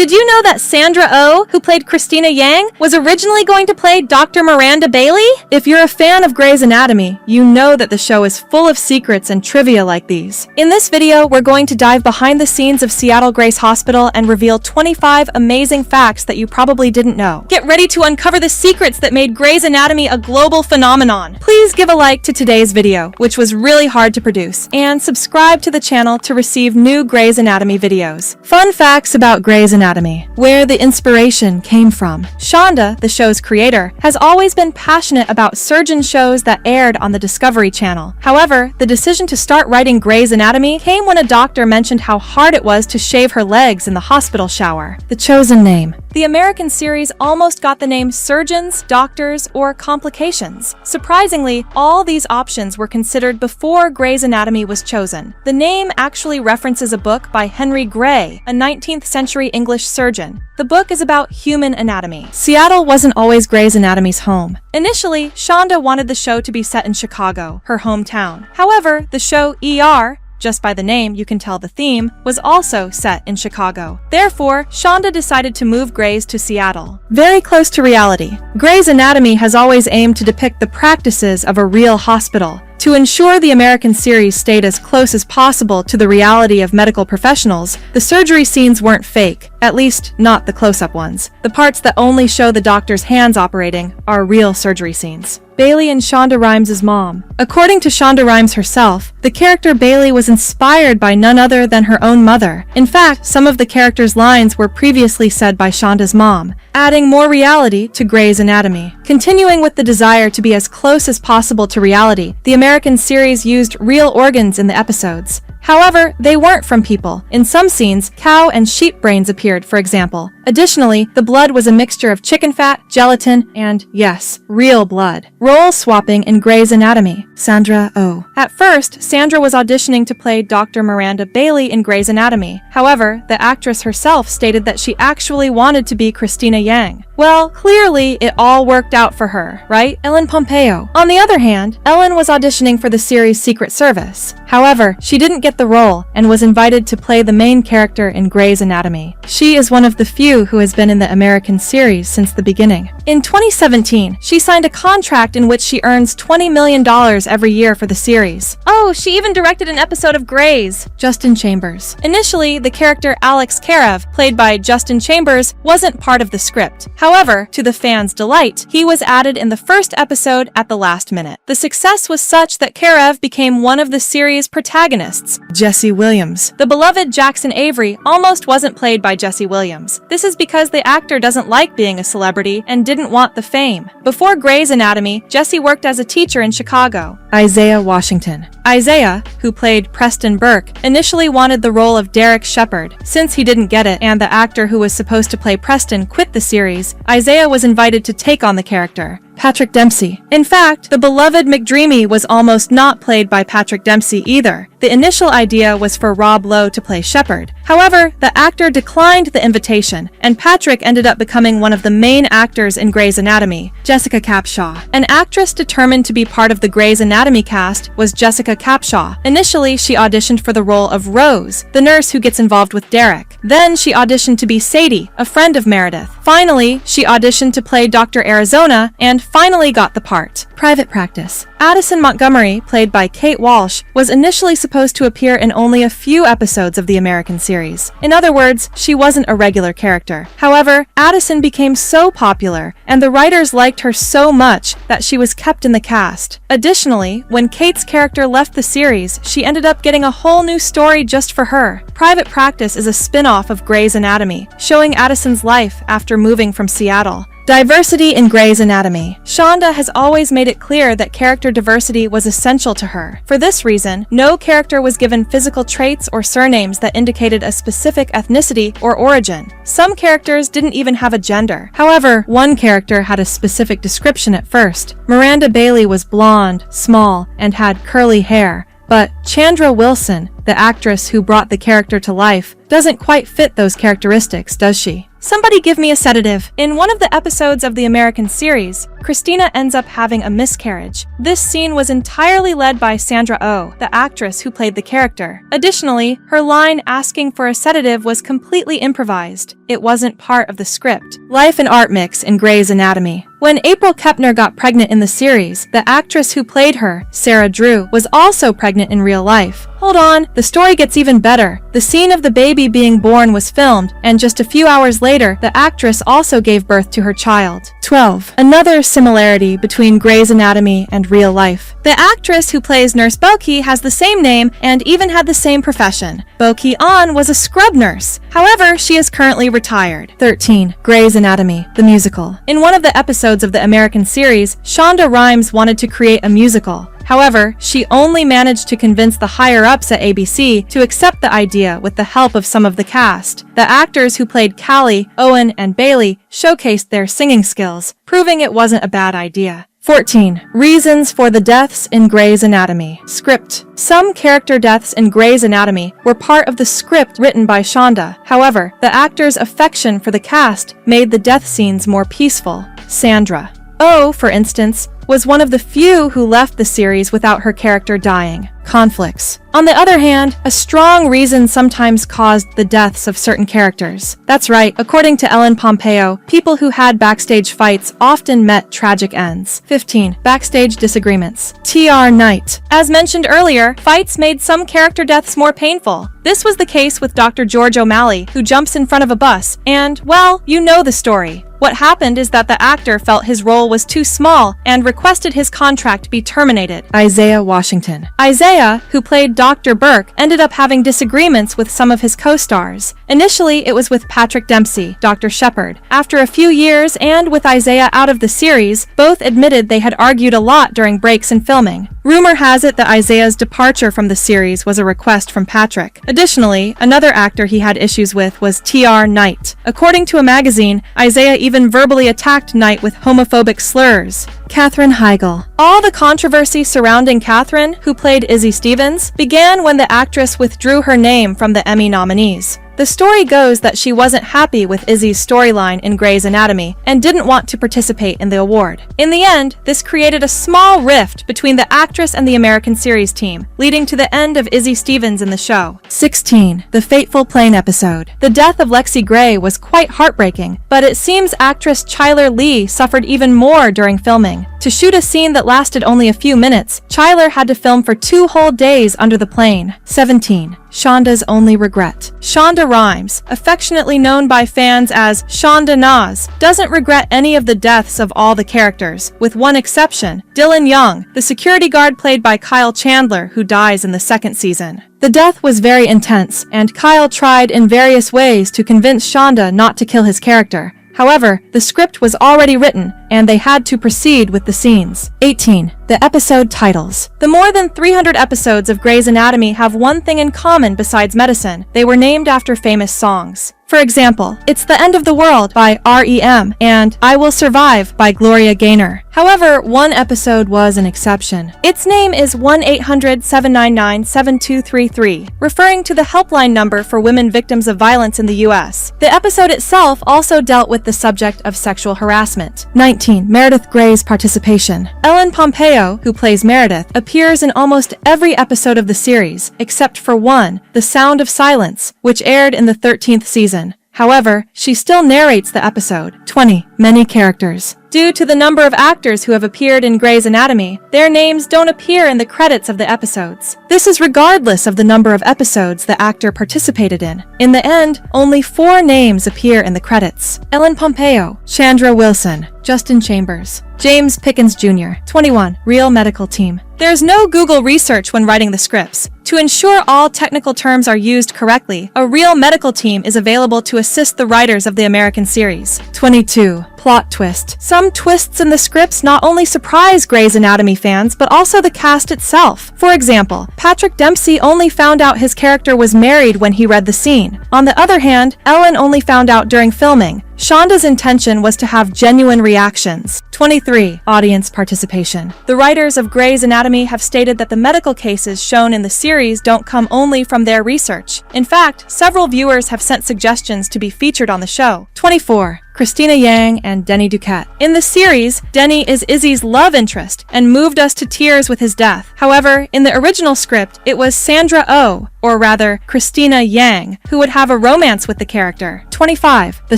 Did you know that Sandra Oh, who played Christina Yang, was originally going to play Dr. Miranda Bailey? If you're a fan of Grey's Anatomy, you know that the show is full of secrets and trivia like these. In this video, we're going to dive behind the scenes of Seattle Grace Hospital and reveal 25 amazing facts that you probably didn't know. Get ready to uncover the secrets that made Grey's Anatomy a global phenomenon. Please give a like to today's video, which was really hard to produce, and subscribe to the channel to receive new Grey's Anatomy videos. Fun facts about Grey's Anatomy. Where the inspiration came from. Shonda, the show's creator, has always been passionate about surgeon shows that aired on the Discovery Channel. However, the decision to start writing Grey's Anatomy came when a doctor mentioned how hard it was to shave her legs in the hospital shower. The chosen name. The American series almost got the name Surgeons, Doctors, or Complications. Surprisingly, all these options were considered before Grey's Anatomy was chosen. The name actually references a book by Henry Gray, a 19th century English surgeon. The book is about human anatomy. Seattle wasn't always Grey's Anatomy's home. Initially, Shonda wanted the show to be set in Chicago, her hometown. However, the show ER, just by the name you can tell the theme, was also set in Chicago. Therefore, Shonda decided to move Grey's to Seattle. Very close to reality. Grey's Anatomy has always aimed to depict the practices of a real hospital. To ensure the American series stayed as close as possible to the reality of medical professionals, the surgery scenes weren't fake, at least not the close-up ones. The parts that only show the doctor's hands operating are real surgery scenes. Bailey and Shonda Rhimes' mom. According to Shonda Rhimes herself, the character Bailey was inspired by none other than her own mother. In fact, some of the character's lines were previously said by Shonda's mom, adding more reality to Grey's Anatomy. Continuing with the desire to be as close as possible to reality, the American series used real organs in the episodes. However, they weren't from people. In some scenes, cow and sheep brains appeared, for example. Additionally, the blood was a mixture of chicken fat, gelatin, and, yes, real blood. Role swapping in Grey's Anatomy. Sandra Oh. At first, Sandra was auditioning to play Dr. Miranda Bailey in Grey's Anatomy. However, the actress herself stated that she actually wanted to be Christina Yang. Well, clearly, it all worked out for her, right? Ellen Pompeo. On the other hand, Ellen was auditioning for the series Secret Service. However, she didn't get the role and was invited to play the main character in Grey's Anatomy. She is one of the few who has been in the American series since the beginning. In 2017, she signed a contract in which she earns $20 million every year for the series. Oh, she even directed an episode of Grey's. Justin Chambers. Initially, the character Alex Karev, played by Justin Chambers, wasn't part of the script. However, to the fans' delight, he was added in the first episode at the last minute. The success was such that Karev became one of the series' protagonists. Jesse Williams. The beloved Jackson Avery almost wasn't played by Jesse Williams. This is because the actor doesn't like being a celebrity and didn't want the fame. Before Grey's Anatomy, Jesse worked as a teacher in Chicago. Isaiah Washington. Isaiah, who played Preston Burke, initially wanted the role of Derek Shepherd. Since he didn't get it and the actor who was supposed to play Preston quit the series, Isaiah was invited to take on the character. Patrick Dempsey. In fact, the beloved McDreamy was almost not played by Patrick Dempsey either. The initial idea was for Rob Lowe to play Shepherd. However, the actor declined the invitation, and Patrick ended up becoming one of the main actors in Grey's Anatomy, Jessica Capshaw. An actress determined to be part of the Grey's Anatomy cast was Jessica Capshaw. Initially, she auditioned for the role of Rose, the nurse who gets involved with Derek. Then she auditioned to be Sadie, a friend of Meredith. Finally, she auditioned to play Dr. Arizona and finally got the part. Private practice. Addison Montgomery, played by Kate Walsh, was initially supposed to appear in only a few episodes of the American series. In other words, she wasn't a regular character. However, Addison became so popular, and the writers liked her so much that she was kept in the cast. Additionally, when Kate's character left the series, she ended up getting a whole new story just for her. Private Practice is a spin-off of Grey's Anatomy, showing Addison's life after moving from Seattle. Diversity in Grey's Anatomy. Shonda has always made it clear that character diversity was essential to her. For this reason, no character was given physical traits or surnames that indicated a specific ethnicity or origin. Some characters didn't even have a gender. However, one character had a specific description at first. Miranda Bailey was blonde, small, and had curly hair. But Chandra Wilson, the actress who brought the character to life, doesn't quite fit those characteristics, does she? Somebody give me a sedative. In one of the episodes of the American series, Christina ends up having a miscarriage. This scene was entirely led by Sandra Oh, the actress who played the character. Additionally, her line asking for a sedative was completely improvised. It wasn't part of the script. Life and art mix in Grey's Anatomy. When April Kepner got pregnant in the series, the actress who played her, Sarah Drew, was also pregnant in real life. Hold on, the story gets even better. The scene of the baby being born was filmed, and just a few hours later, the actress also gave birth to her child. 12. Another similarity between Grey's Anatomy and real life. The actress who plays Nurse Boki has the same name and even had the same profession. Boki An was a scrub nurse. However, she is currently retired. 13. Grey's Anatomy, the musical. In one of the episodes of the American series, Shonda Rhimes wanted to create a musical. However, she only managed to convince the higher-ups at ABC to accept the idea with the help of some of the cast. The actors who played Callie, Owen, and Bailey showcased their singing skills, proving it wasn't a bad idea. 14. Reasons for the deaths in Grey's Anatomy. Script. Some character deaths in Grey's Anatomy were part of the script written by Shonda. However, the actors' affection for the cast made the death scenes more peaceful. Sandra Oh, for instance, was one of the few who left the series without her character dying. Conflicts. On the other hand, a strong reason sometimes caused the deaths of certain characters. That's right, according to Ellen Pompeo, people who had backstage fights often met tragic ends. 15. Backstage disagreements. T.R. Knight. As mentioned earlier, fights made some character deaths more painful. This was the case with Dr. George O'Malley, who jumps in front of a bus, and, well, you know the story. What happened is that the actor felt his role was too small and requested his contract be terminated. Isaiah Washington. Isaiah, who played Dr. Burke, ended up having disagreements with some of his co-stars. Initially, it was with Patrick Dempsey, Dr. Shepard. After a few years, and with Isaiah out of the series, both admitted they had argued a lot during breaks in filming. Rumor has it that Isaiah's departure from the series was a request from Patrick. Additionally, another actor he had issues with was T.R. Knight. According to a magazine, Isaiah even verbally attacked Knight with homophobic slurs. Katherine Heigl. All the controversy surrounding Katherine, who played Izzy Stevens, began when the actress withdrew her name from the Emmy nominees. The story goes that she wasn't happy with Izzy's storyline in Grey's Anatomy and didn't want to participate in the award. In the end, this created a small rift between the actress and the American series team, leading to the end of Izzy Stevens in the show. 16. The fateful plane episode. The death of Lexi Gray was quite heartbreaking, but it seems actress Chyler Lee suffered even more during filming. To shoot a scene that lasted only a few minutes, Chyler had to film for 2 whole days under the plane. 17. Shonda's only regret. Shonda Rhimes, affectionately known by fans as Shonda Nas, doesn't regret any of the deaths of all the characters, with one exception, Dylan Young, the security guard played by Kyle Chandler, who dies in the 2nd season. The death was very intense, and Kyle tried in various ways to convince Shonda not to kill his character. However, the script was already written, and they had to proceed with the scenes. 18. The episode titles. The more than 300 episodes of Grey's Anatomy have one thing in common besides medicine. They were named after famous songs. For example, It's the End of the World by R.E.M. and I Will Survive by Gloria Gaynor. However, one episode was an exception. Its name is 1-800-799-7233, referring to the helpline number for women victims of violence in the U.S. The episode itself also dealt with the subject of sexual harassment. 19. Meredith Grey's participation. Ellen Pompeo, who plays Meredith, appears in almost every episode of the series, except for one, The Sound of Silence, which aired in the 13th season. However, she still narrates the episode. 20. Many characters. Due to the number of actors who have appeared in Grey's Anatomy, their names don't appear in the credits of the episodes. This is regardless of the number of episodes the actor participated in. In the end, only 4 names appear in the credits. Ellen Pompeo, Chandra Wilson, Justin Chambers, James Pickens Jr. 21. Real medical team. There's no Google research when writing the scripts. To ensure all technical terms are used correctly, a real medical team is available to assist the writers of the American series. 22. Plot twist. Some twists in the scripts not only surprise Grey's Anatomy fans, but also the cast itself. For example, Patrick Dempsey only found out his character was married when he read the scene. On the other hand, Ellen only found out during filming. Shonda's intention was to have genuine reactions. 23. Audience participation. The writers of Grey's Anatomy have stated that the medical cases shown in the series don't come only from their research. In fact, several viewers have sent suggestions to be featured on the show. 24. Christina Yang and Denny Duquette. In the series, Denny is Izzy's love interest and moved us to tears with his death. However, in the original script, it was Sandra Oh, or rather, Christina Yang, who would have a romance with the character. 25. The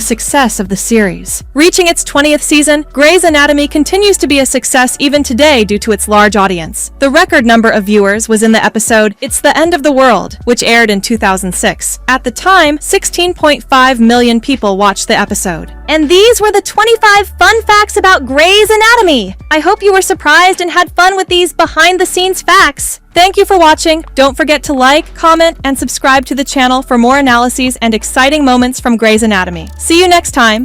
success of the series. Reaching its 20th season, Grey's Anatomy continues to be a success even today due to its large audience. The record number of viewers was in the episode It's the End of the World, which aired in 2006. At the time, 16.5 million people watched the episode. And these were the 25 fun facts about Grey's Anatomy. I hope you were surprised and had fun with these behind-the-scenes facts. Thank you for watching. Don't forget to like, comment, and subscribe to the channel for more analyses and exciting moments from Grey's Anatomy. See you next time.